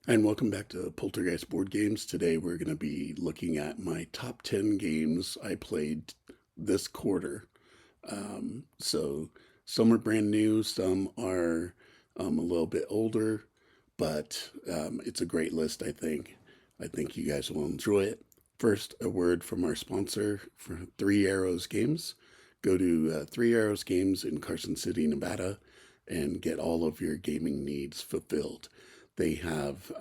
And welcome back to Poltergeist Board Games. Today we're going to be looking at my top 10 games I played this quarter. So some are brand new, some are a little bit older, but it's a great list, I think. I think you guys will enjoy it. First, a word from our sponsor for Three Arrows Games. Go to Three Arrows Games in Carson City, Nevada, and get all of your gaming needs fulfilled. They have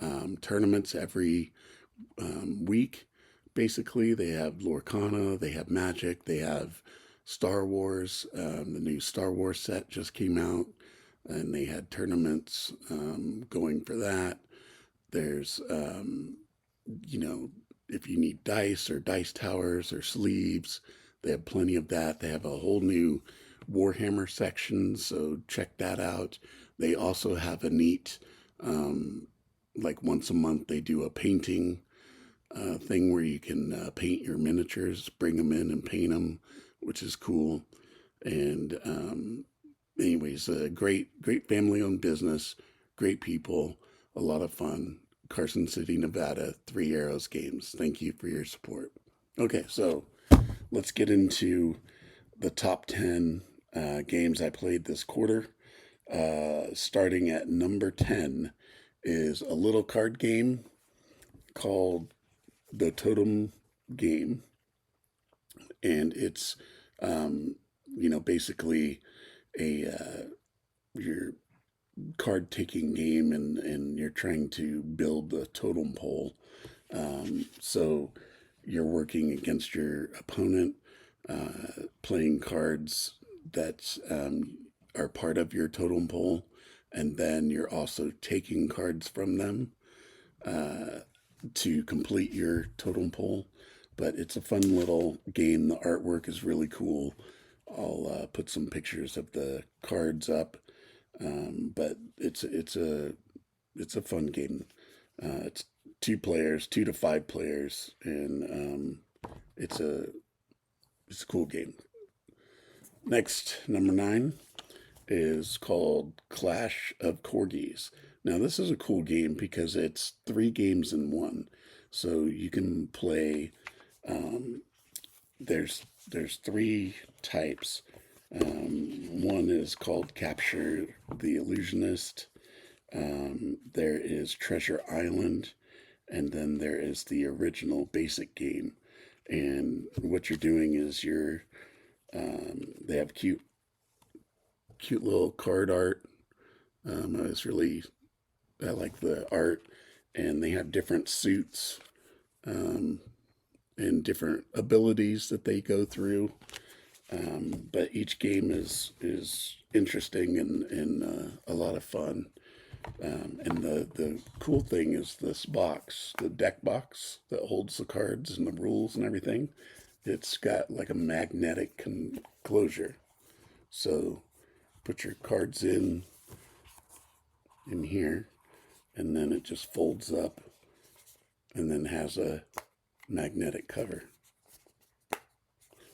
tournaments every week. Basically, they have Lorcana, they have Magic, they have Star Wars. The new Star Wars set just came out, and they had tournaments going for that. There's, you know, if you need dice or dice towers or sleeves, they have plenty of that. They have a whole new Warhammer section, so check that out. They also have a neat, like once a month, they do a painting thing where you can paint your miniatures, bring them in and paint them, which is cool. And anyways, a great family-owned business, great people, a lot of fun. Carson City, Nevada, Three Arrows Games. Thank you for your support. Okay, so let's get into the top 10 games I played this quarter. Starting at number 10 is a little card game called the Totem game. And it's, basically your card taking game, and you're trying to build the totem pole. So you're working against your opponent, playing cards that are part of your totem pole, and then you're also taking cards from them to complete your totem pole. But it's a fun little game. The artwork is really cool. I'll put some pictures of the cards up. But it's a fun game. It's 2 players, 2 to 5 players, and it's a cool game. Next, number 9 is called Clash of Corgis. Now, this is a cool game because it's 3 games in one. So you can play. There's 3 types. One is called Capture the Illusionist. There is Treasure Island, and then there is the original basic game. And what you're doing is they have cute little card art. I like the art, and they have different suits and different abilities that they go through. But each game is interesting and a lot of fun. And the cool thing is this box, the deck box that holds the cards and the rules and everything. It's got like a magnetic closure. So put your cards in here, and then it just folds up and then has a magnetic cover.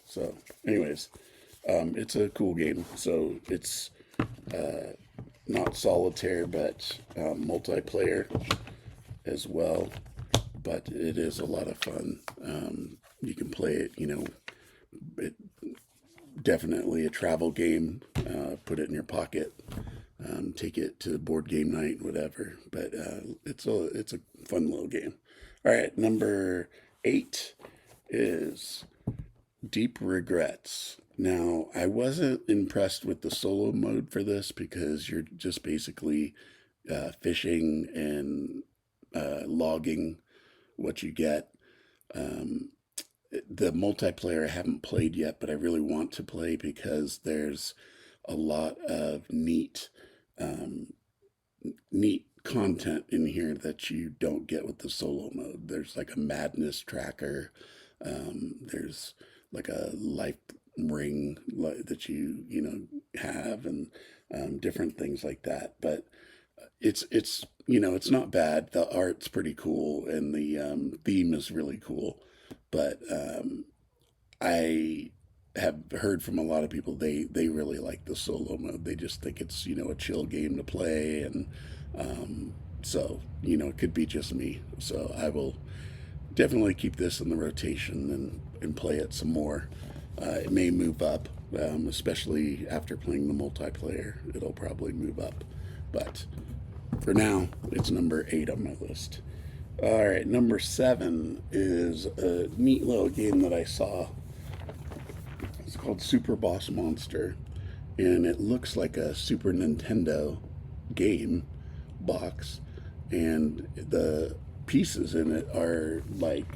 So anyways, it's a cool game. So it's not solitaire, but multiplayer as well. But it is a lot of fun. You can play it, it definitely a travel game. Put it in your pocket, take it to board game night, whatever. But it's a fun little game. All right, number 8 is Deep Regrets. Now, I wasn't impressed with the solo mode for this because you're just basically fishing and logging what you get. The multiplayer I haven't played yet, but I really want to play because there's a lot of neat content in here that you don't get with the solo mode. There's like a madness tracker. There's like a life ring that you have, and different things like that. But it's not bad. The art's pretty cool, and the theme is really cool. But I have heard from a lot of people they really like the solo mode. They just think it's a chill game to play, and So, it could be just me. So I will definitely keep this in the rotation and play it some more. It may move up, especially after playing the multiplayer. It'll probably move up. But for now, it's number 8 on my list. All right, number 7 is a neat little game that I saw. It's called Super Boss Monster, and it looks like a Super Nintendo game box, and the pieces in it are like,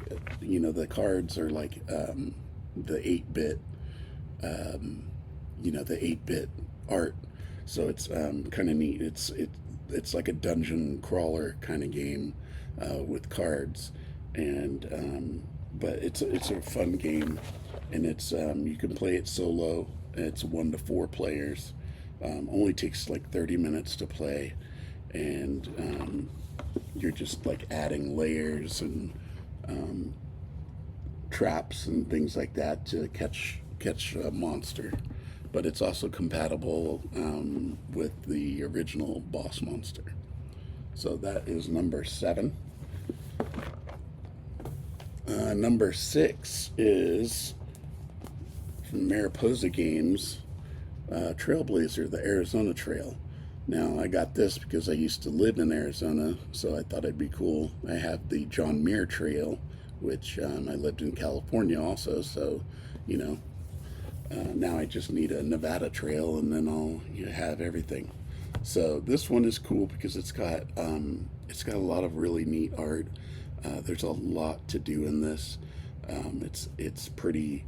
the cards are like the 8-bit, the 8-bit art. So it's kind of neat. It's like a dungeon crawler kind of game with cards, and but it's a fun game, and it's you can play it solo. It's 1 to 4 players. Only takes like 30 minutes to play, and you're just like adding layers and traps and things like that to catch a monster. But it's also compatible with the original boss monster. So that is number 7. Number 6 is from Mariposa Games, Trailblazer, the Arizona Trail. Now, I got this because I used to live in Arizona, so I thought it'd be cool. I have the John Muir Trail, which I lived in California also, so, now I just need a Nevada Trail, and then I'll have everything. So this one is cool because it's got a lot of really neat art. There's a lot to do in this. It's pretty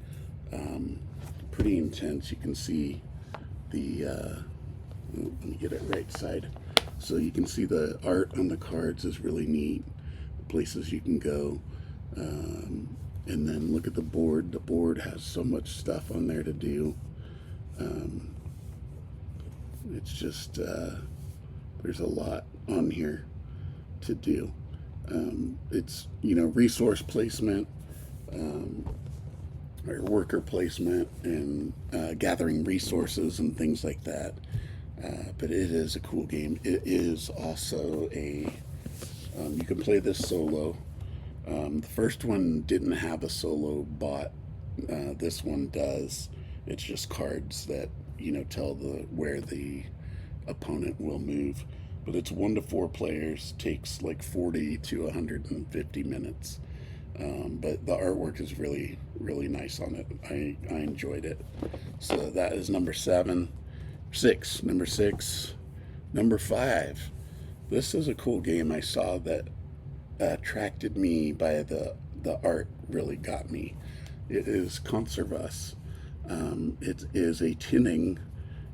intense. You can see the let me get it right side. So you can see the art on the cards is really neat. Places you can go. And then look at the board. The board has so much stuff on there to do. It's just, there's a lot on here to do. It's, resource placement, or worker placement, and gathering resources and things like that. But it is a cool game. It is also you can play this solo. The first one didn't have a solo bot. This one does. It's just cards that tell where the opponent will move. But it's 1 to 4 players. Takes like 40 to 150 minutes. But the artwork is really, really nice on it. I enjoyed it. So that is number 7. 6. Number 6. Number 5. This is a cool game I saw that attracted me by the art, really got me. It is Conservas. It is a tinning.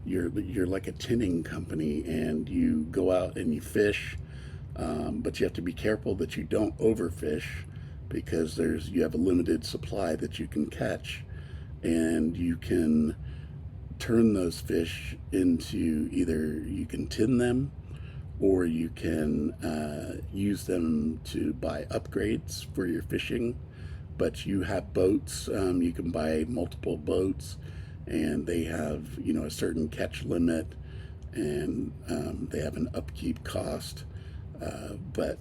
You're like a tinning company, and you go out and you fish, but you have to be careful that you don't overfish because you have a limited supply that you can catch, and you can turn those fish into either you can tin them or you can use them to buy upgrades for your fishing. But you have boats. You can buy multiple boats, and they have a certain catch limit, and they have an upkeep cost. But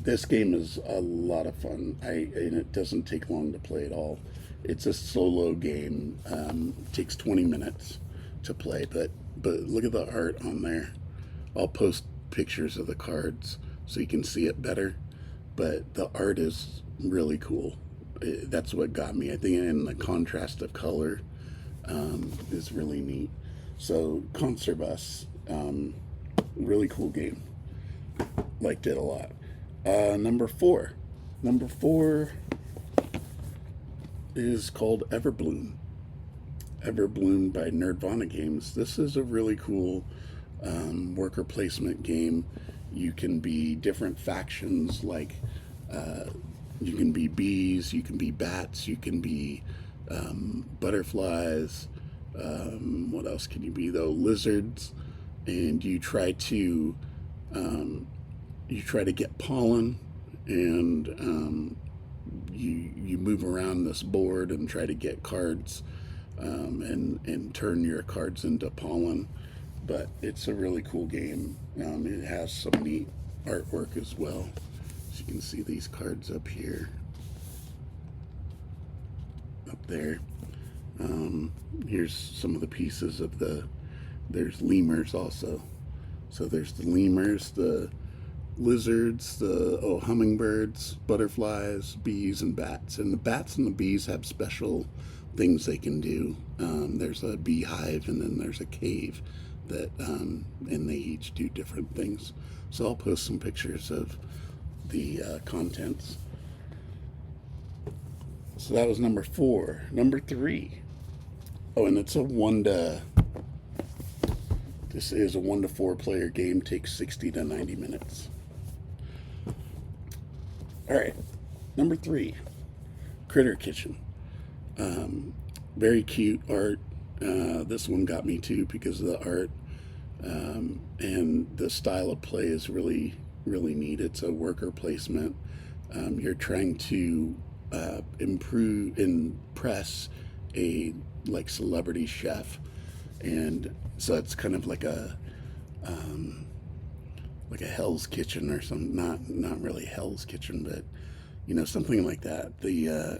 this game is a lot of fun. And it doesn't take long to play at all. It's a solo game. It takes 20 minutes to play, but look at the art on there. I'll post pictures of the cards so you can see it better. But the art is really cool. That's what got me. I think, and the contrast of color is really neat. So Conservas, really cool game. Liked it a lot. Number 4. Number 4 is called Everbloom. Everbloom by Nerdvana Games. This is a really cool worker placement game. You can be different factions, like you can be bees, you can be bats, you can be butterflies. What else can you be though? Lizards. And you try to get pollen, and you move around this board and try to get cards, and turn your cards into pollen. But it's a really cool game. It has some artwork as well. So you can see these cards up here, up there. Here's some of the pieces of there's lemurs also. So there's the lemurs, the lizards, the hummingbirds, butterflies, bees, and bats. And the bats and the bees have special things they can do. There's a beehive, and then there's a cave and they each do different things. So I'll post some pictures of the contents. So that was number 4. Number 3. Oh, and it's this is a 1 to 4 player game. Takes 60 to 90 minutes. All right, number 3, Critter Kitchen. Very cute art. This one got me too because of the art, and the style of play is really, really neat. It's a worker placement. You're trying to impress a celebrity chef, and so it's kind of like a Hell's Kitchen or something. Not really Hell's Kitchen, but something like that.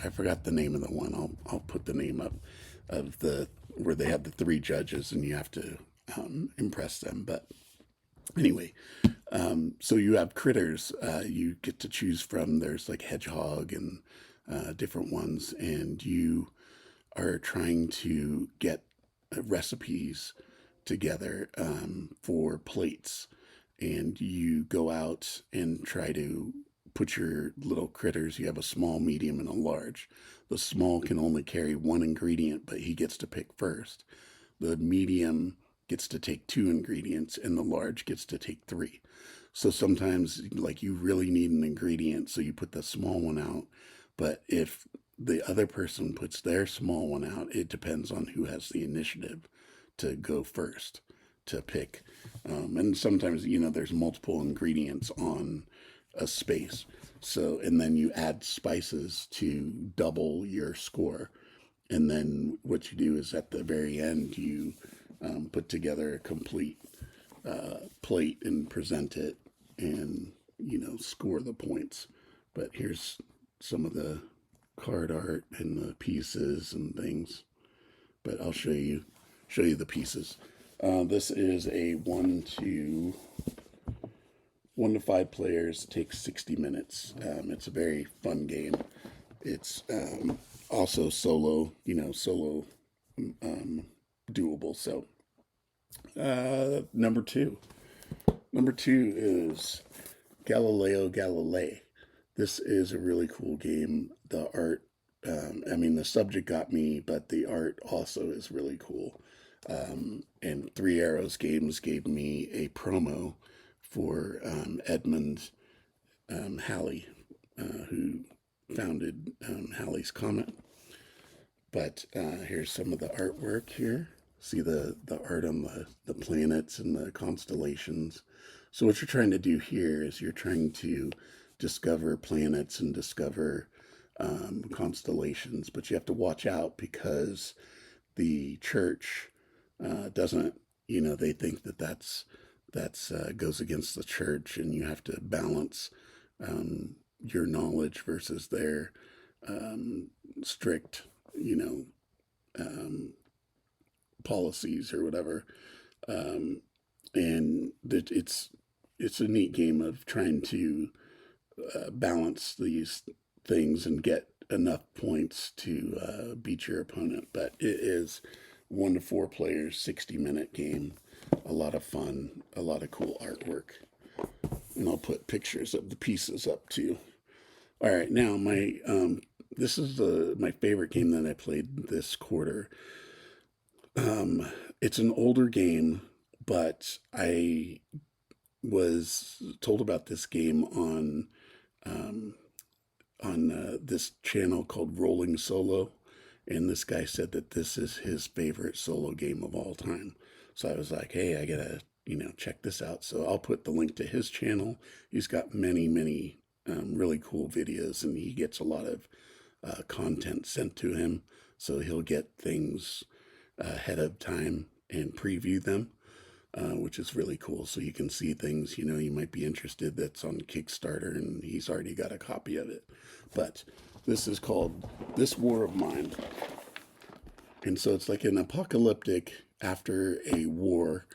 I forgot the name of the one. I'll put the name up of where they have the 3 judges and you have to impress them. But anyway, so you have critters you get to choose from. There's like hedgehog and different ones, and you are trying to get recipes together for plates, and you go out and try to put your little critters. You have a small, medium, and a large. The small can only carry 1 ingredient, but he gets to pick first. The medium gets to take 2 ingredients, and the large gets to take 3. So sometimes you really need an ingredient, so you put the small one out. But if the other person puts their small one out, it depends on who has the initiative to go first to pick. And sometimes, there's multiple ingredients on a space. So, and then you add spices to double your score. And then what you do is at the very end, you put together a complete plate and present it and, score the points. But here's some of the card art and the pieces and things. But I'll show you the pieces. This is a 1 to 5 players. Takes 60 minutes. It's a very fun game. It's also solo, doable. So number 2 is Galileo Galilei. This is a really cool game. The art, the subject got me, but the art also is really cool. And 3 Arrows Games gave me a promo for Edmund Halley, who founded Halley's Comet. But here's some of the artwork here. See the art on the planets and the constellations. So what you're trying to do here is you're trying to discover planets and discover constellations, but you have to watch out because the church doesn't, they think that's goes against the church, and you have to balance your knowledge versus their strict, policies or whatever. And it's a neat game of trying to balance these things and get enough points to beat your opponent. But it is 1 to 4 players, 60-minute game. A lot of fun, a lot of cool artwork. And I'll put pictures of the pieces up too. All right, now this is my favorite game that I played this quarter. It's an older game, but I was told about this game on this channel called Rolling Solo, and this guy said that this is his favorite solo game of all time. So I was like, hey, I gotta check this out. So I'll put the link to his channel. He's got many really cool videos, and he gets a lot of content sent to him, so he'll get things ahead of time and preview them. which is really cool. So you can see things, you might be interested that's on Kickstarter, and he's already got a copy of it. But this is called This War of Mine. And so it's like an apocalyptic after a war,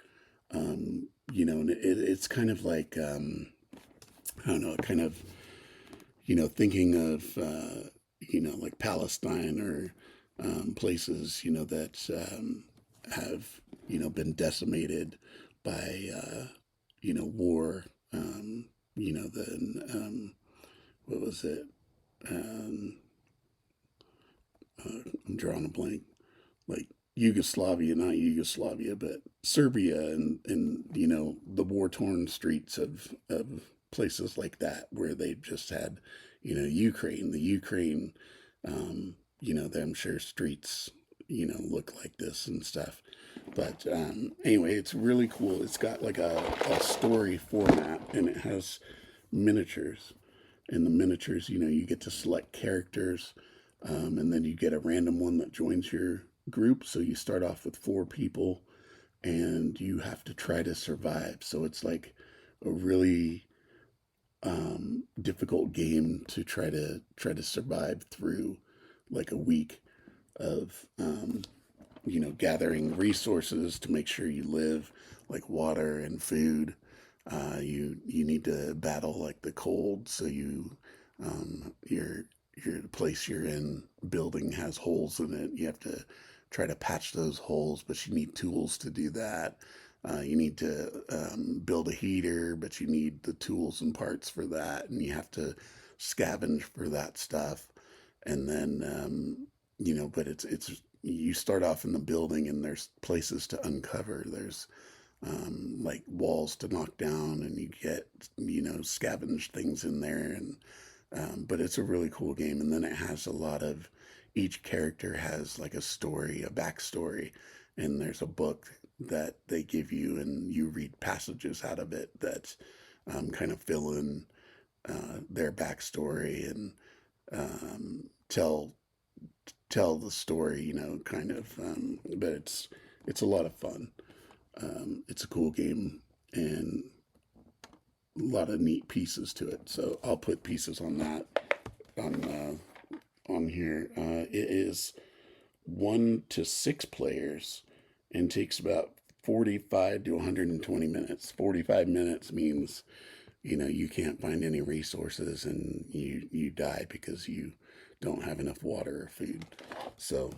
and it's kind of like, I don't know, kind of, thinking of, like Palestine or places, that have, been decimated by, war. Then, what was it? Um, I'm drawing a blank. Like Yugoslavia, not Yugoslavia, but Serbia, and the war torn streets of places like that, where they've just had, the Ukraine, I'm sure streets, look like this and stuff. But anyway, it's really cool. It's got like a story format, and it has miniatures. And the miniatures, you get to select characters, and then you get a random one that joins your group. So you start off with 4 people, and you have to try to survive. So it's like a really difficult game to try to survive through, like a week of gathering resources to make sure you live, like water and food. You need to battle like the cold, so your place you're in building has holes in it. You have to try to patch those holes, but you need tools to do that. You need to build a heater, but you need the tools and parts for that, and you have to scavenge for that stuff. And then but it's you start off in the building, and there's places to uncover. There's like walls to knock down, and you get scavenge things in there. And but it's a really cool game. And then it has a lot of, each character has like a story, a backstory, and there's a book that they give you, and you read passages out of it that kind of fill in their backstory, and tell the story, kind of. But it's a lot of fun. It's a cool game, and a lot of neat pieces to it. So I'll put pieces on that on here. It is 1 to 6 players, and takes about 45 to 120 minutes. 45 minutes means you can't find any resources, and you die because you don't have enough water or food. So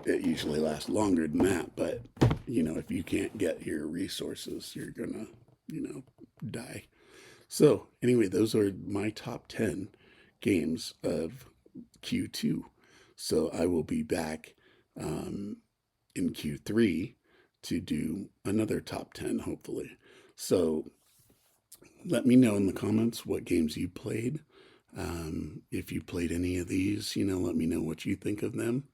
it usually lasts longer than that, but if you can't get your resources, you're gonna die. So anyway, those are my top 10 games of Q2. So I will be back in Q3 to do another top 10, hopefully. So let me know in the comments what games you played. If you played any of these, let me know what you think of them.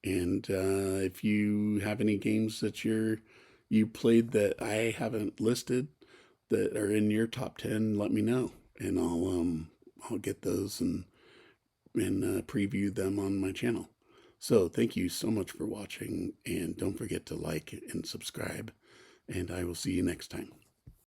And if you have any games that you played that I haven't listed that are in your top 10, let me know, and I'll get those and preview them on my channel. So thank you so much for watching, and don't forget to like and subscribe, and I will see you next time.